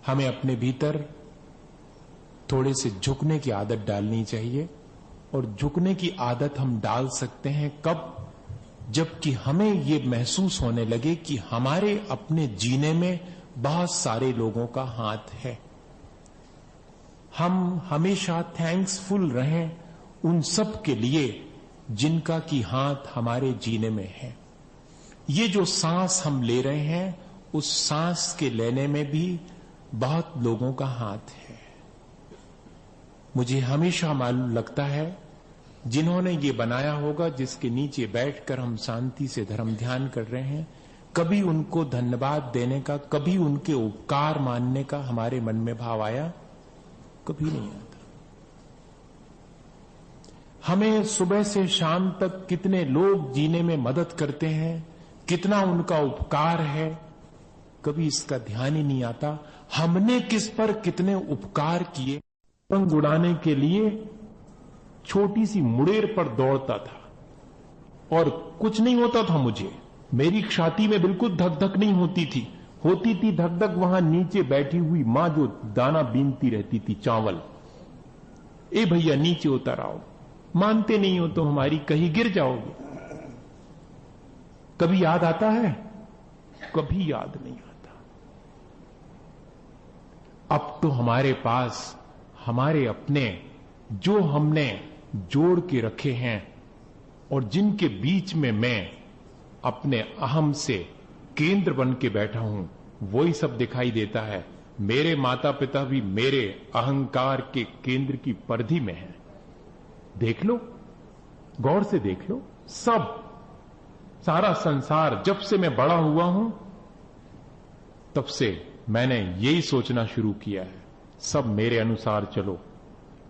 हमें अपने भीतर थोड़े से झुकने की आदत डालनी चाहिए। और झुकने की आदत हम डाल सकते हैं कब? जबकि हमें ये महसूस होने लगे कि हमारे अपने जीने में बहुत सारे लोगों का हाथ है। हम हमेशा थैंक्सफुल रहें उन सब के लिए जिनका की हाथ हमारे जीने में है। ये जो सांस हम ले रहे हैं, उस सांस के लेने में भी बहुत लोगों का हाथ है। मुझे हमेशा मालूम लगता है जिन्होंने ये बनाया होगा, जिसके नीचे बैठकर हम शांति से धर्म ध्यान कर रहे हैं, कभी उनको धन्यवाद देने का, कभी उनके उपकार मानने का हमारे मन में भाव आया? कभी नहीं आता। हमें सुबह से शाम तक कितने लोग जीने में मदद करते हैं, कितना उनका उपकार है, कभी इसका ध्यान ही नहीं आता। हमने किस पर कितने उपकार किए। पतंग उड़ाने के लिए छोटी सी मुड़ेर पर दौड़ता था और कुछ नहीं होता था मुझे, मेरी छाती में बिल्कुल धक धक नहीं होती थी धक धक वहां नीचे बैठी हुई मां जो दाना बीनती रहती थी, चावल, ए भैया नीचे उतर आओ, मानते नहीं हो तो हमारी, कहीं गिर जाओगे। कभी याद आता है? कभी याद नहीं आता। अब तो हमारे पास हमारे अपने जो हमने जोड़ के रखे हैं और जिनके बीच में मैं अपने अहम से केंद्र बन के बैठा हूं, वही सब दिखाई देता है। मेरे माता पिता भी मेरे अहंकार के केंद्र की परिधि में हैं। देख लो, गौर से देख लो, सब सारा संसार जब से मैं बड़ा हुआ हूं तब से मैंने यही सोचना शुरू किया है, सब मेरे अनुसार चलो।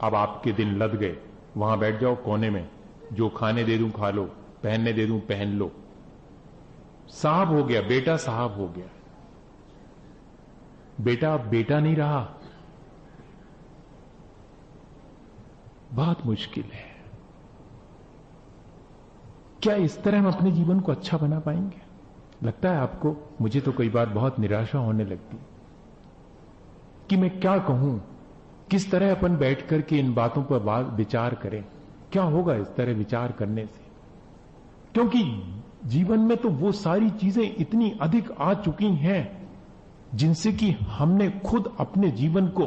अब आपके दिन लद गए, वहां बैठ जाओ कोने में, जो खाने दे दूं खा लो, पहनने दे दूं पहन लो। साहब हो गया, बेटा साहब हो गया। बेटा अब बेटा नहीं रहा। बहुत मुश्किल है। क्या इस तरह हम अपने जीवन को अच्छा बना पाएंगे? लगता है आपको? मुझे तो कई बार बहुत निराशा होने लगती कि मैं क्या कहूं, किस तरह अपन बैठ करके इन बातों पर विचार करें। क्या होगा इस तरह विचार करने से? क्योंकि जीवन में तो वो सारी चीजें इतनी अधिक आ चुकी हैं जिनसे कि हमने खुद अपने जीवन को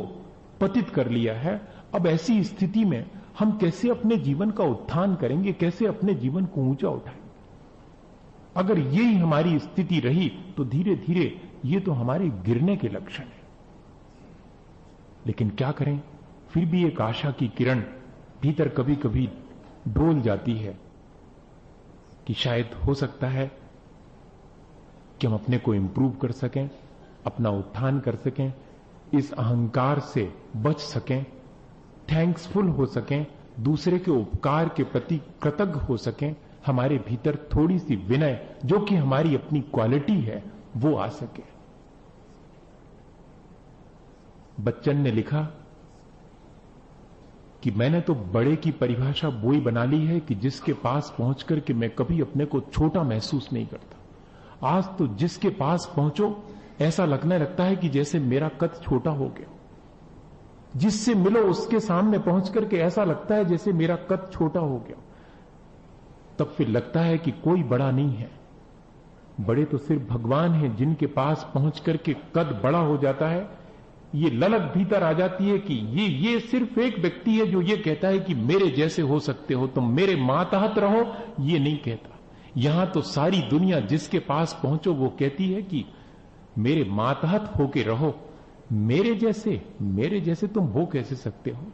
पतित कर लिया है। अब ऐसी स्थिति में हम कैसे अपने जीवन का उत्थान करेंगे, कैसे अपने जीवन को ऊंचा उठाएंगे? अगर यही हमारी स्थिति रही तो धीरे धीरे ये तो हमारे गिरने के लक्षण है। लेकिन क्या करें, फिर भी एक आशा की किरण भीतर कभी कभी डोल जाती है कि शायद हो सकता है कि हम अपने को इंप्रूव कर सकें, अपना उत्थान कर सकें, इस अहंकार से बच सकें, थैंक्सफुल हो सकें, दूसरे के उपकार के प्रति कृतज्ञ हो सकें, हमारे भीतर थोड़ी सी विनय जो कि हमारी अपनी क्वालिटी है वो आ सके। बच्चन ने लिखा कि मैंने तो बड़े की परिभाषा वो ही बना ली है कि जिसके पास पहुंचकर के मैं कभी अपने को छोटा महसूस नहीं करता। आज तो जिसके पास पहुंचो ऐसा लगने लगता है कि जैसे मेरा कद छोटा हो गया। जिससे मिलो उसके सामने पहुंच करके ऐसा लगता है जैसे मेरा कद छोटा हो गया। तब फिर लगता है कि कोई बड़ा नहीं है, बड़े तो सिर्फ भगवान हैं जिनके पास पहुंच करके कद बड़ा हो जाता है। ये ललक भीतर आ जाती है कि ये सिर्फ एक व्यक्ति है जो ये कहता है कि मेरे जैसे हो सकते हो, तुम मेरे मातहत रहो, ये नहीं कहता। यहां तो सारी दुनिया जिसके पास पहुंचो वो कहती है कि मेरे मातहत होके रहो, मेरे जैसे तुम हो कैसे सकते हो?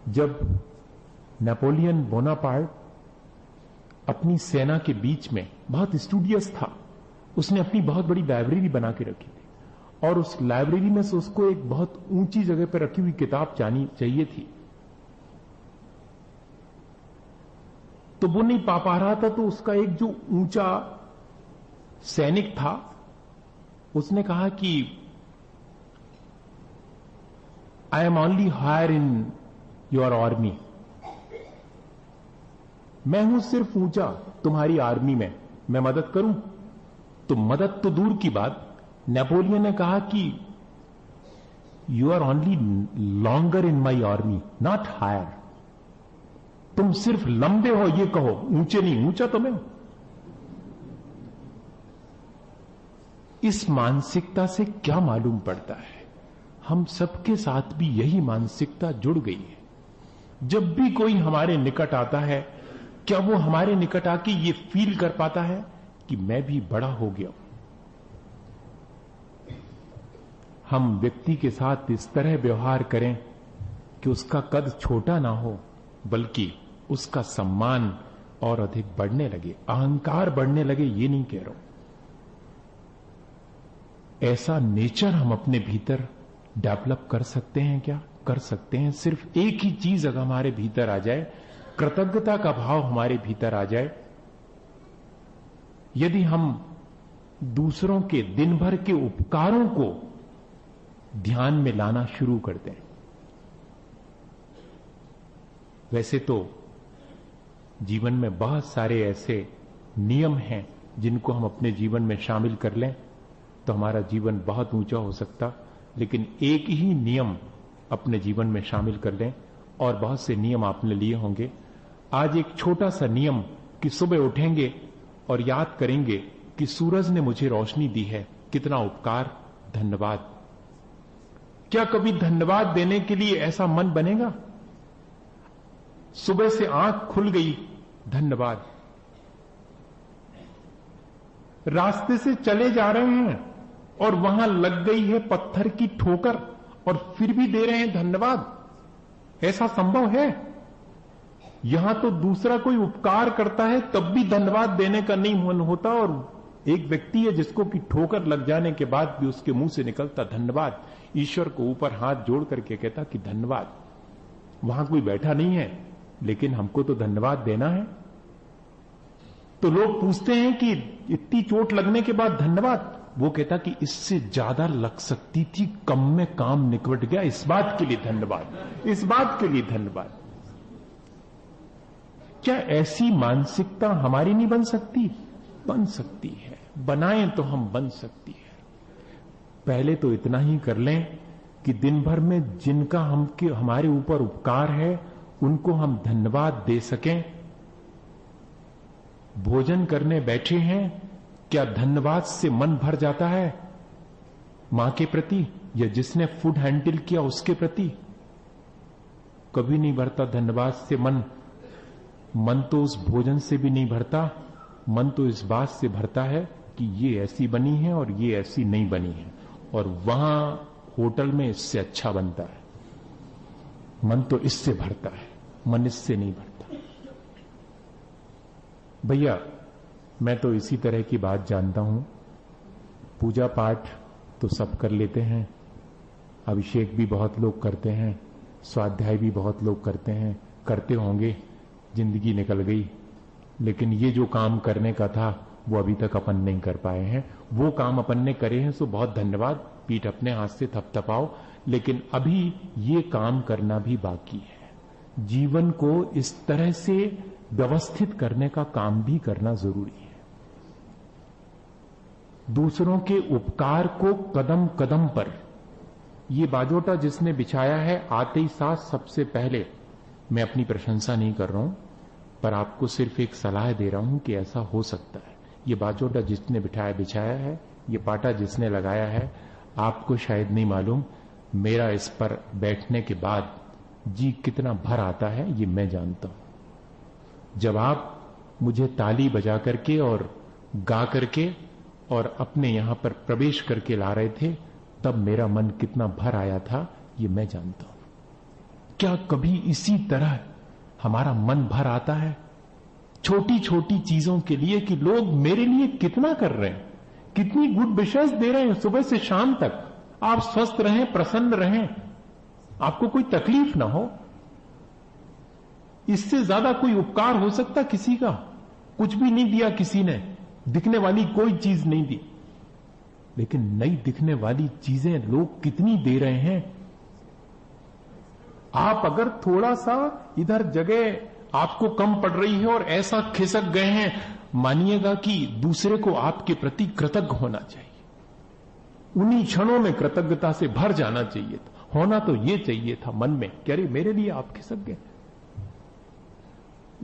जब नेपोलियन बोनापार्ट अपनी सेना के बीच में बहुत स्टूडियस था, उसने अपनी बहुत बड़ी लाइब्रेरी बना के रखी थी और उस लाइब्रेरी में से उसको एक बहुत ऊंची जगह पर रखी हुई किताब चाहिए थी। तो वो नहीं पा रहा था, तो उसका एक जो ऊंचा सैनिक था उसने कहा कि I am only hire in your army, मैं हूं सिर्फ ऊंचा तुम्हारी आर्मी में, मैं मदद करूं? तो मदद तो दूर की बात, नेपोलियन ने कहा कि you are only longer in my army, not hire. तुम सिर्फ लंबे हो ये कहो, ऊंचे नहीं। ऊंचा तो मैं हूं। इस मानसिकता से क्या मालूम पड़ता है, हम सबके साथ भी यही मानसिकता जुड़ गई है। जब भी कोई हमारे निकट आता है, क्या वो हमारे निकट आके ये फील कर पाता है कि मैं भी बड़ा हो गया हूं? हम व्यक्ति के साथ इस तरह व्यवहार करें कि उसका कद छोटा ना हो, बल्कि उसका सम्मान और अधिक बढ़ने लगे, अहंकार बढ़ने लगे। ये नहीं कह रहा हूं, ऐसा नेचर हम अपने भीतर डेवलप कर सकते हैं। क्या कर सकते हैं? सिर्फ एक ही चीज अगर हमारे भीतर आ जाए, कृतज्ञता का भाव हमारे भीतर आ जाए। यदि हम दूसरों के दिन भर के उपकारों को ध्यान में लाना शुरू कर दें। वैसे तो जीवन में बहुत सारे ऐसे नियम हैं जिनको हम अपने जीवन में शामिल कर लें तो हमारा जीवन बहुत ऊंचा हो सकता, लेकिन एक ही नियम अपने जीवन में शामिल कर लें, और बहुत से नियम आपने लिए होंगे। आज एक छोटा सा नियम कि सुबह उठेंगे और याद करेंगे कि सूरज ने मुझे रोशनी दी है, कितना उपकार, धन्यवाद। क्या कभी धन्यवाद देने के लिए ऐसा मन बनेगा? सुबह से आंख खुल गई, धन्यवाद। रास्ते से चले जा रहे हैं और वहां लग गई है पत्थर की ठोकर और फिर भी दे रहे हैं धन्यवाद। ऐसा संभव है? यहां तो दूसरा कोई उपकार करता है तब भी धन्यवाद देने का नहीं मन होता, और एक व्यक्ति है जिसको कि ठोकर लग जाने के बाद भी उसके मुंह से निकलता धन्यवाद। ईश्वर को ऊपर हाथ जोड़ करके कहता कि धन्यवाद। वहां कोई बैठा नहीं है, लेकिन हमको तो धन्यवाद देना है। तो लोग पूछते हैं कि इतनी चोट लगने के बाद धन्यवाद। वो कहता कि इससे ज्यादा लग सकती थी, कम में काम निकट गया, इस बात के लिए धन्यवाद, इस बात के लिए धन्यवाद। क्या ऐसी मानसिकता हमारी नहीं बन सकती? बन सकती है। बनाएं तो हम बन सकती है। पहले तो इतना ही कर लें कि दिन भर में जिनका हमारे ऊपर उपकार है उनको हम धन्यवाद दे सकें। भोजन करने बैठे हैं, क्या धन्यवाद से मन भर जाता है? मां के प्रति या जिसने फूड हैंडल किया उसके प्रति? कभी नहीं भरता धन्यवाद से मन। मन तो उस भोजन से भी नहीं भरता, मन तो इस बात से भरता है कि ये ऐसी बनी है और ये ऐसी नहीं बनी है, और वहां होटल में इससे अच्छा बनता है। मन तो इससे भरता है, मन इससे नहीं भरता। भैया, मैं तो इसी तरह की बात जानता हूं। पूजा पाठ तो सब कर लेते हैं, अभिषेक भी बहुत लोग करते हैं, स्वाध्याय भी बहुत लोग करते हैं, करते होंगे, जिंदगी निकल गई। लेकिन ये जो काम करने का था वो अभी तक अपन नहीं कर पाए हैं। वो काम अपन ने करे हैं सो बहुत धन्यवाद, पीठ अपने हाथ से थपथपाओ। लेकिन अभी ये काम करना भी बाकी है। जीवन को इस तरह से व्यवस्थित करने का काम भी करना जरूरी है। दूसरों के उपकार को कदम कदम पर, ये बाजोटा जिसने बिछाया है आते ही साथ सबसे पहले, मैं अपनी प्रशंसा नहीं कर रहा हूं, पर आपको सिर्फ एक सलाह दे रहा हूं कि ऐसा हो सकता है। ये बाजोटा जिसने बिछाया है, ये पाटा जिसने लगाया है, आपको शायद नहीं मालूम, मेरा इस पर बैठने के बाद जी कितना भर आता है ये मैं जानता हूं। जब आप मुझे ताली बजा करके और गा करके और अपने यहां पर प्रवेश करके ला रहे थे, तब मेरा मन कितना भर आया था ये मैं जानता हूं। क्या कभी इसी तरह हमारा मन भर आता है छोटी छोटी चीजों के लिए कि लोग मेरे लिए कितना कर रहे हैं, कितनी गुड विशेष दे रहे हैं सुबह से शाम तक, आप स्वस्थ रहें, प्रसन्न रहें, आपको कोई तकलीफ ना हो। इससे ज्यादा कोई उपकार हो सकता किसी का? कुछ भी नहीं दिया किसी ने, दिखने वाली कोई चीज नहीं दी, लेकिन नई दिखने वाली चीजें लोग कितनी दे रहे हैं। आप अगर थोड़ा सा इधर जगह आपको कम पड़ रही है और ऐसा खिसक गए हैं, मानिएगा कि दूसरे को आपके प्रति कृतज्ञ होना चाहिए। उन्हीं क्षणों में कृतज्ञता से भर जाना चाहिए था। होना तो ये चाहिए था मन में कि अरे मेरे लिए आप खिसक गए,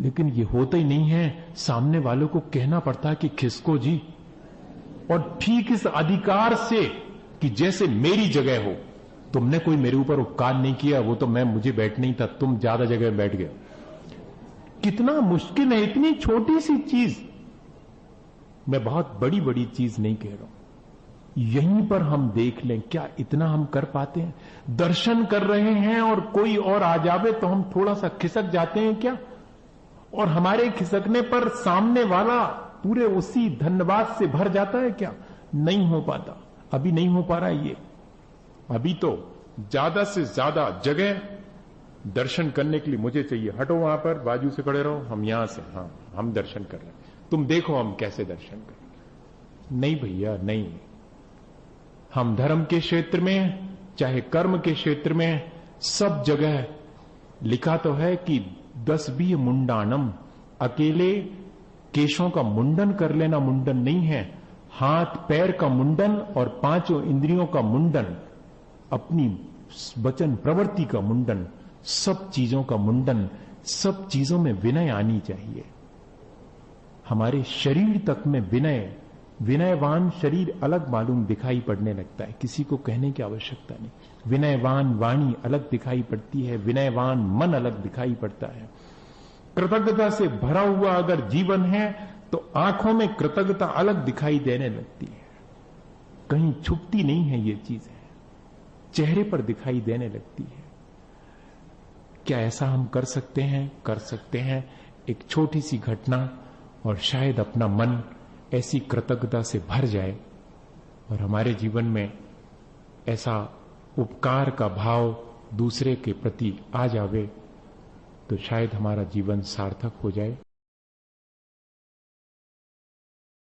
लेकिन ये होता ही नहीं है। सामने वालों को कहना पड़ता है कि खिसको जी, और ठीक इस अधिकार से कि जैसे मेरी जगह हो, तुमने कोई मेरे ऊपर उपकार नहीं किया, वो तो मुझे बैठना ही था, तुम ज्यादा जगह में बैठ गए। कितना मुश्किल है, इतनी छोटी सी चीज, मैं बहुत बड़ी बड़ी चीज नहीं कह रहा हूं, यहीं पर हम देख लें क्या इतना हम कर पाते हैं। दर्शन कर रहे हैं और कोई और आ जावे तो हम थोड़ा सा खिसक जाते हैं क्या, और हमारे खिसकने पर सामने वाला पूरे उसी धन्यवाद से भर जाता है क्या? नहीं हो पाता, अभी नहीं हो पा रहा है ये। अभी तो ज्यादा से ज्यादा जगह दर्शन करने के लिए मुझे चाहिए। हटो वहां पर, बाजू से खड़े रहो, हम यहां से, हाँ हम दर्शन कर रहे हैं, तुम देखो हम कैसे दर्शन करें। नहीं भैया नहीं, हम धर्म के क्षेत्र में चाहे कर्म के क्षेत्र में सब जगह लिखा तो है कि 10 मुंडानम, अकेले केशों का मुंडन कर लेना मुंडन नहीं है, हाथ पैर का मुंडन और 5 इंद्रियों का मुंडन, अपनी वचन प्रवृत्ति का मुंडन, सब चीजों का मुंडन, सब चीजों में विनय आनी चाहिए। हमारे शरीर तक में विनय, विनयवान शरीर अलग मालूम दिखाई पड़ने लगता है, किसी को कहने की आवश्यकता नहीं। विनयवान वाणी अलग दिखाई पड़ती है, विनयवान मन अलग दिखाई पड़ता है। कृतज्ञता से भरा हुआ अगर जीवन है तो आंखों में कृतज्ञता अलग दिखाई देने लगती है, कहीं छुपती नहीं है ये चीजें, चेहरे पर दिखाई देने लगती है। क्या ऐसा हम कर सकते हैं? कर सकते हैं। एक छोटी सी घटना और शायद अपना मन ऐसी कृतज्ञता से भर जाए और हमारे जीवन में ऐसा उपकार का भाव दूसरे के प्रति आ जावे, तो शायद हमारा जीवन सार्थक हो जाए।